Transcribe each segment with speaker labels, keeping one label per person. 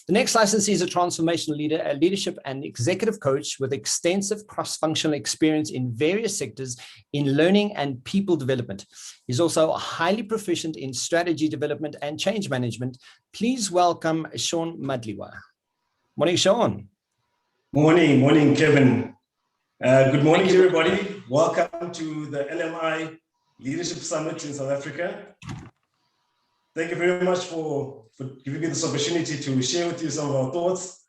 Speaker 1: The next licensee is a transformational leader, a leadership and executive coach with extensive cross-functional experience in various sectors in learning and people development. He's also highly proficient in strategy development and change management. Please welcome Sean Madliwa. Morning, Sean.
Speaker 2: Morning, Kevin. Good morning to everybody. Welcome to the LMI Leadership Summit in South Africa. Thank you very much for giving me this opportunity to share with you some of our thoughts.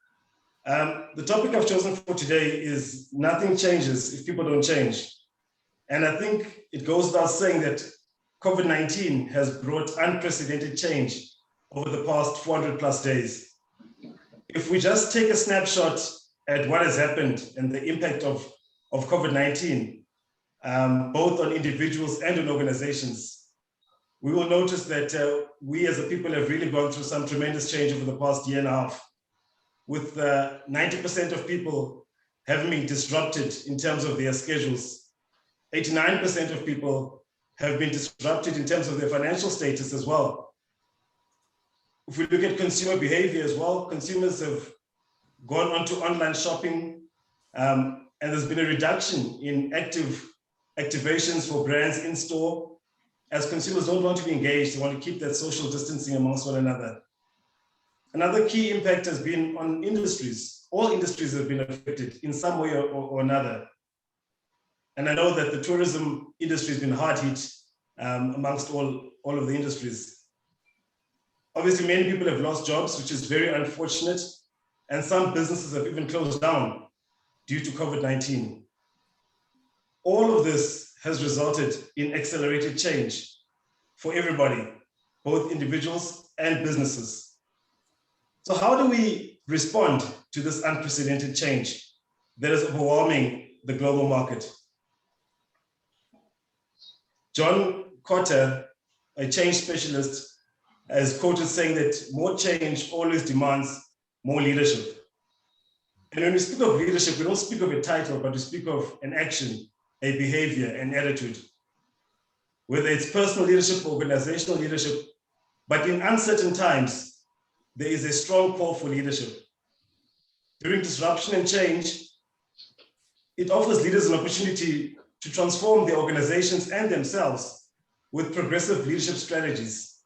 Speaker 2: The topic I've chosen for today is nothing changes if people don't change. And I think it goes without saying that COVID-19 has brought unprecedented change over the past 400 plus days. If we just take a snapshot at what has happened and the impact of COVID-19, both on individuals and on organizations, we will notice that we as a people have really gone through some tremendous change over the past year and a half, with 90% of people having been disrupted in terms of their schedules. 89% of people have been disrupted in terms of their financial status as well. If we look at consumer behavior as well, consumers have gone on to online shopping, and there's been a reduction in activations for brands in store, as consumers don't want to be engaged, they want to keep that social distancing amongst one another. Another key impact has been on industries. All industries have been affected in some way or another. And I know that the tourism industry has been hard hit amongst all of the industries. Obviously, many people have lost jobs, which is very unfortunate. And some businesses have even closed down due to COVID-19. All of this has resulted in accelerated change for everybody, both individuals and businesses. So how do we respond to this unprecedented change that is overwhelming the global market? John Cotter, a change specialist, has quoted saying that more change always demands more leadership. And when we speak of leadership, we don't speak of a title, but we speak of an action, a behavior, an attitude. Whether it's personal leadership, organizational leadership, but in uncertain times, there is a strong call for leadership. During disruption and change, it offers leaders an opportunity to transform their organizations and themselves with progressive leadership strategies.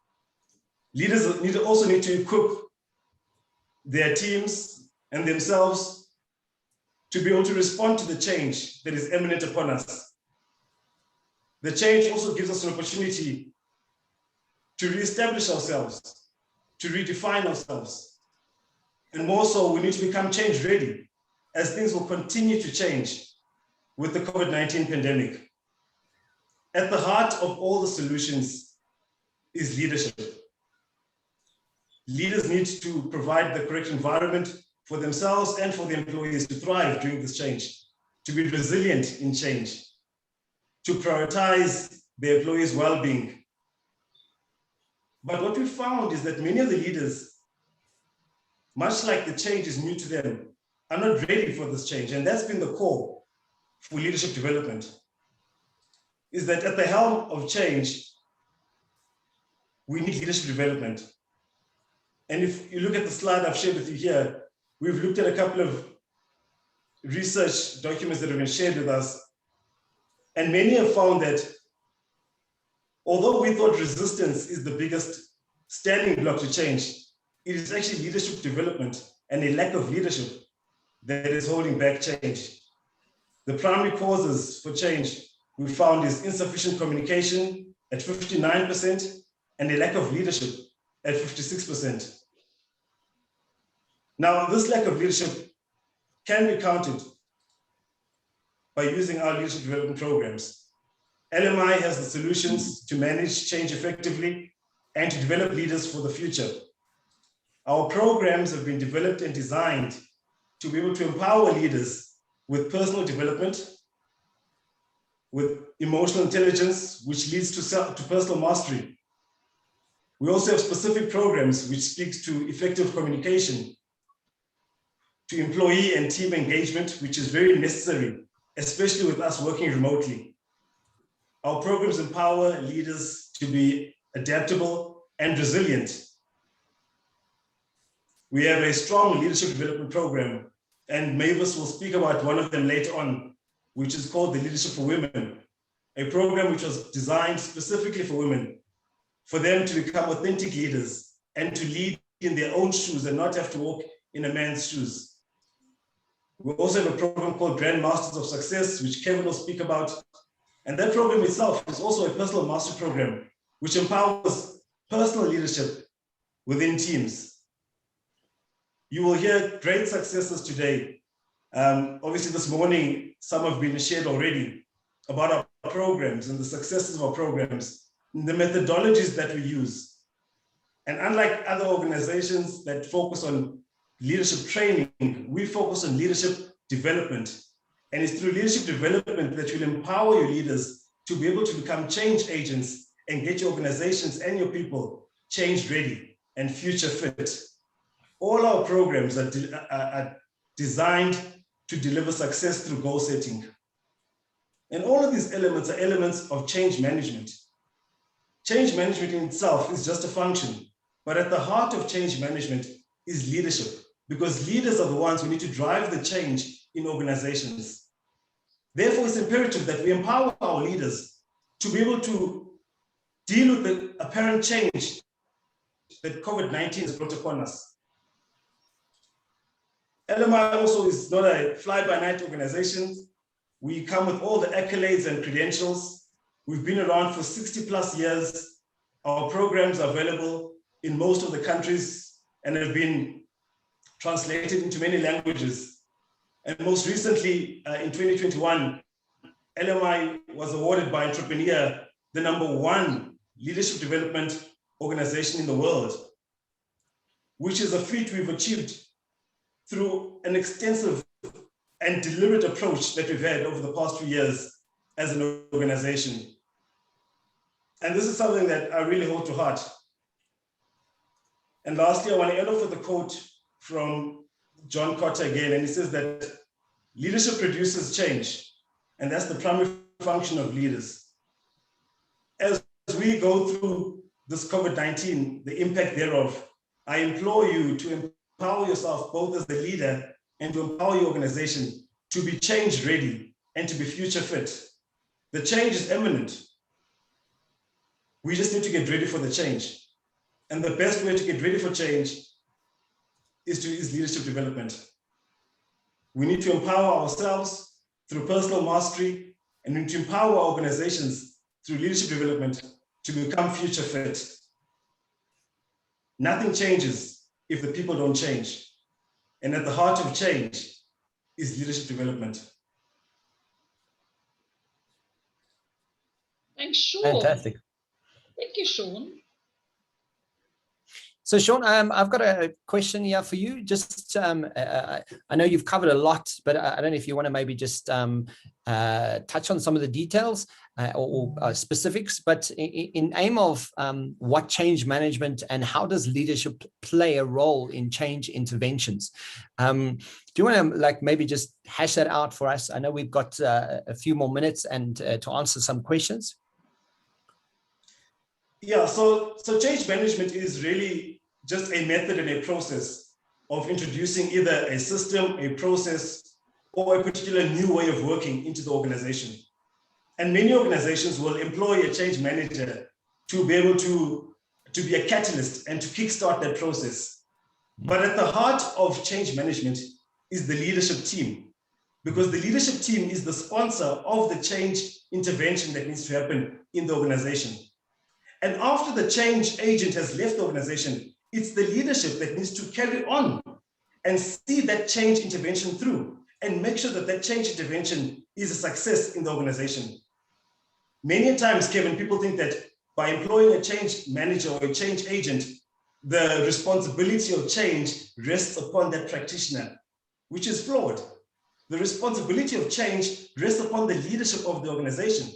Speaker 2: Leaders also need to equip their teams and themselves to be able to respond to the change that is imminent upon us. The change also gives us an opportunity to reestablish ourselves, to redefine ourselves. And more so, we need to become change ready as things will continue to change with the COVID-19 pandemic. At the heart of all the solutions is leadership. Leaders need to provide the correct environment for themselves and for the employees to thrive during this change, to be resilient in change, to prioritize the employees' well-being. But what we found is that many of the leaders, much like the change is new to them, are not ready for this change. And that's been the core for leadership development, is that at the helm of change, we need leadership development. And if you look at the slide I've shared with you here, we've looked at a couple of research documents that have been shared with us, and many have found that although we thought resistance is the biggest standing block to change, it is actually leadership development and a lack of leadership that is holding back change. The primary causes for change we found is insufficient communication at 59% and a lack of leadership at 56%. Now, this lack of leadership can be countered by using our leadership development programs. LMI has the solutions to manage change effectively and to develop leaders for the future. Our programs have been developed and designed to be able to empower leaders with personal development, with emotional intelligence, which leads to personal mastery. We also have specific programs which speaks to effective communication, to employee and team engagement, which is very necessary, especially with us working remotely. Our programs empower leaders to be adaptable and resilient. we have a strong leadership development program, and Mavis will speak about one of them later on, which is called the Leadership for Women, a program which was designed specifically for women, for them to become authentic leaders and to lead in their own shoes and not have to walk in a man's shoes. We also have a program called Grand Masters of Success, which Kevin will speak about. And that program itself is also a personal mastery program, which empowers personal leadership within teams. You will hear great successes today. Obviously, this morning, some have been shared already about our programs and the successes of our programs, and the methodologies that we use. And unlike other organizations that focus on leadership training, we focus on leadership development. And it's through leadership development that you'll empower your leaders to be able to become change agents and get your organizations and your people change ready and future fit. All our programs are designed to deliver success through goal setting. And all of these elements are elements of change management. Change management in itself is just a function, but at the heart of change management is leadership, because leaders are the ones who need to drive the change in organizations. Therefore, it's imperative that we empower our leaders to be able to deal with the apparent change that COVID-19 has brought upon us. LMI also is not a fly-by-night organization. We come with all the accolades and credentials. We've been around for 60 plus years. Our programs are available in most of the countries and have been translated into many languages. And most recently, in 2021, LMI was awarded by Entrepreneur the #1 leadership development organization in the world, which is a feat we've achieved through an extensive and deliberate approach that we've had over the past few years as an organization. And this is something that I really hold to heart. And lastly, I want to end off with a quote from John Cotter again, and he says that leadership produces change, and that's the primary function of leaders. As we go through this COVID-19, the impact thereof, I implore you to empower yourself both as a leader and to empower your organization to be change ready and to be future fit. The change is imminent. We just need to get ready for the change. And the best way to get ready for change is leadership development. We need to empower ourselves through personal mastery, and we need to empower our organizations through leadership development to become future fit. Nothing changes if the people don't change. And at the heart of change is leadership development.
Speaker 3: Thanks, Sean.
Speaker 1: Fantastic.
Speaker 3: Thank you, Sean.
Speaker 1: So Sean, I've got a question here for you. Just, I know you've covered a lot, but I don't know if you want to maybe just touch on some of the details or specifics, but in aim of what change management and how does leadership play a role in change interventions? Do you want to maybe just hash that out for us? I know we've got a few more minutes and to answer some questions.
Speaker 2: Yeah, so change management is really just a method and a process of introducing either a system, a process, or a particular new way of working into the organization. And many organizations will employ a change manager to be able to be a catalyst and to kickstart that process. But at the heart of change management is the leadership team, because the leadership team is the sponsor of the change intervention that needs to happen in the organization. And after the change agent has left the organization, it's the leadership that needs to carry on and see that change intervention through and make sure that that change intervention is a success in the organization. Many times, Kevin, people think that by employing a change manager or a change agent, the responsibility of change rests upon that practitioner, which is flawed. The responsibility of change rests upon the leadership of the organization.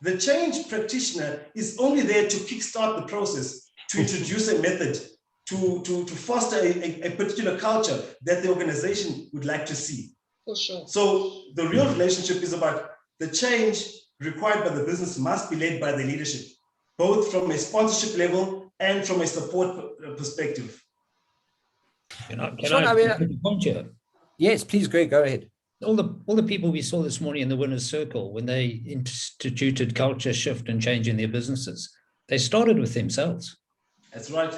Speaker 2: The change practitioner is only there to kickstart the process, to introduce a method, to foster a particular culture that the organization would like to see.
Speaker 3: For sure.
Speaker 2: So the real relationship is about the change required by the business must be led by the leadership, both from a sponsorship level and from a support perspective.
Speaker 1: Sean, yes, please, Greg, go ahead.
Speaker 4: All the people we saw this morning in the winner's circle, when they instituted culture shift and change in their businesses, they started with themselves.
Speaker 2: That's right.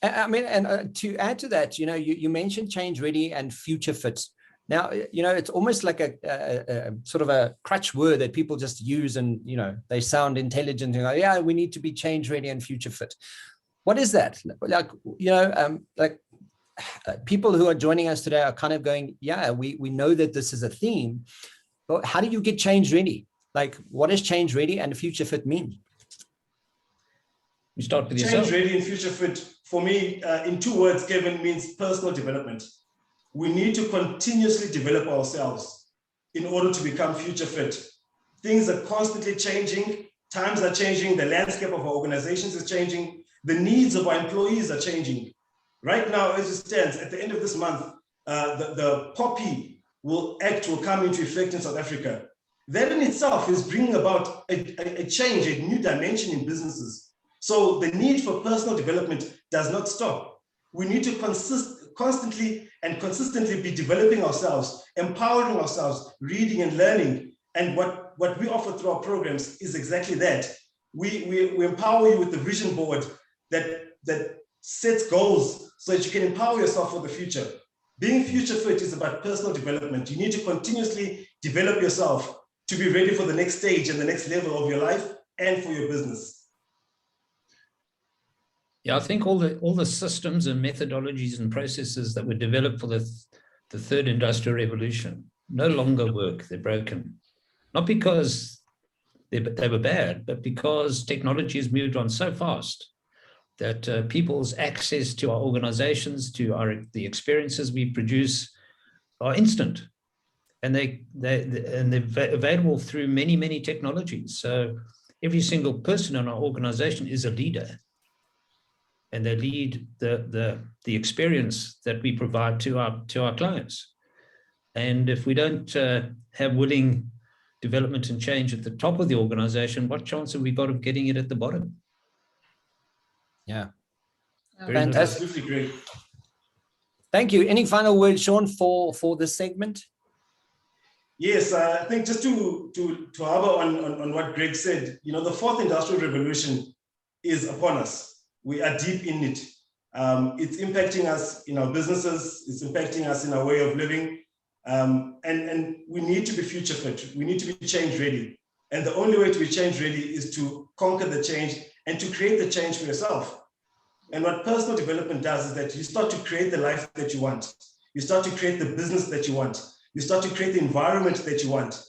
Speaker 1: I mean, and to add to that, you mentioned change ready and future fit. Now, it's almost like a sort of a crutch word that people just use, and, they sound intelligent and go, yeah, we need to be change ready and future fit. What is that? People who are joining us today are kind of going, yeah, we know that this is a theme, but how do you get change ready? Like, what does change ready and future fit mean?
Speaker 4: You start with yourself.
Speaker 2: Change ready and future fit, for me, in 2 words, Kevin, means personal development. We need to continuously develop ourselves in order to become future fit. Things are constantly changing. Times are changing. The landscape of our organizations is changing. The needs of our employees are changing. Right now, as it stands, at the end of this month, the POPI will come into effect in South Africa. That in itself is bringing about a change, a new dimension in businesses. So the need for personal development does not stop. We need to constantly and consistently be developing ourselves, empowering ourselves, reading and learning. And what we offer through our programs is exactly that. We empower you with the vision board that sets goals so that you can empower yourself for the future. Being future fit is about personal development. You need to continuously develop yourself to be ready for the next stage and the next level of your life and for your business.
Speaker 4: Yeah, I think all the systems and methodologies and processes that were developed for the third industrial revolution no longer work. They're broken. Not because they were bad, but because technology has moved on so fast that people's access to our organizations, to the experiences we produce, are instant, and they're available through many, many technologies. So every single person in our organization is a leader, and they lead the experience that we provide to our clients. And if we don't have willing development and change at the top of the organization, what chance have we got of getting it at the bottom?
Speaker 1: Yeah.
Speaker 2: Fantastic. Absolutely great.
Speaker 1: Thank you. Any final words, Sean, for this segment?
Speaker 2: Yes, I think just to harbour on what Greg said, the fourth industrial revolution is upon us. We are deep in it. It's impacting us in our businesses. It's impacting us in our way of living. And we need to be future fit. We need to be change ready. And the only way to be change ready is to conquer the change and to create the change for yourself. And what personal development does is that you start to create the life that you want. You start to create the business that you want. You start to create the environment that you want.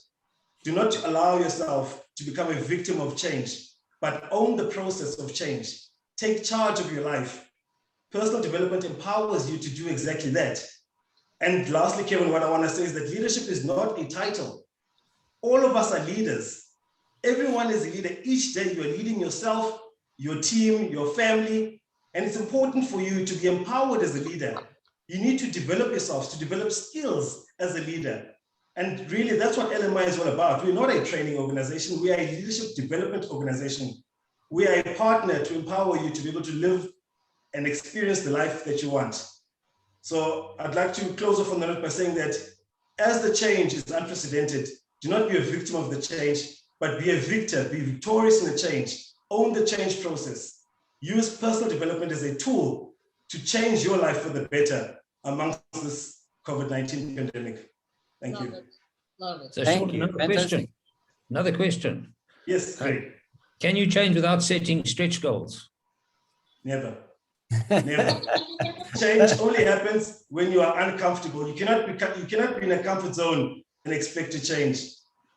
Speaker 2: Do not allow yourself to become a victim of change, but own the process of change. Take charge of your life. Personal development empowers you to do exactly that. And lastly, Kevin, what I want to say is that leadership is not a title. All of us are leaders. Everyone is a leader. Each day you're leading yourself, your team, your family, and it's important for you to be empowered as a leader. You need to develop yourselves, to develop skills as a leader. And really, that's what LMI is all about. We're not a training organization. We are a leadership development organization. We are a partner to empower you to be able to live and experience the life that you want. So I'd like to close off on the note by saying that as the change is unprecedented, do not be a victim of the change, but be a victor, be victorious in the change. Own the change process. Use personal development as a tool to change your life for the better amongst this COVID-19 pandemic. Thank you.
Speaker 3: Love it.
Speaker 4: So
Speaker 1: Thank
Speaker 4: Sean,
Speaker 1: you.
Speaker 4: Another question.
Speaker 2: Yes, great.
Speaker 4: Can you change without setting stretch goals?
Speaker 2: Never. Never. Change only happens when you are uncomfortable. You cannot be in a comfort zone and expect to change.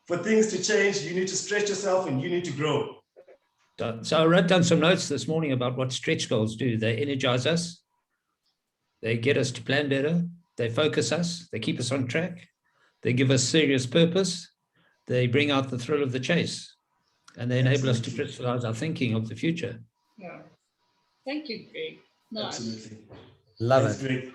Speaker 2: For things to change, you need to stretch yourself and you need to grow.
Speaker 4: So I wrote down some notes this morning about what stretch goals do. They energize us. They get us to plan better. They focus us. They keep us on track. They give us serious purpose. They bring out the thrill of the chase. And they enable us to crystallize our thinking of the future.
Speaker 3: Yeah. Thank you, Greg. Nice.
Speaker 2: Absolutely.
Speaker 1: Love
Speaker 2: That's
Speaker 1: it.
Speaker 2: great.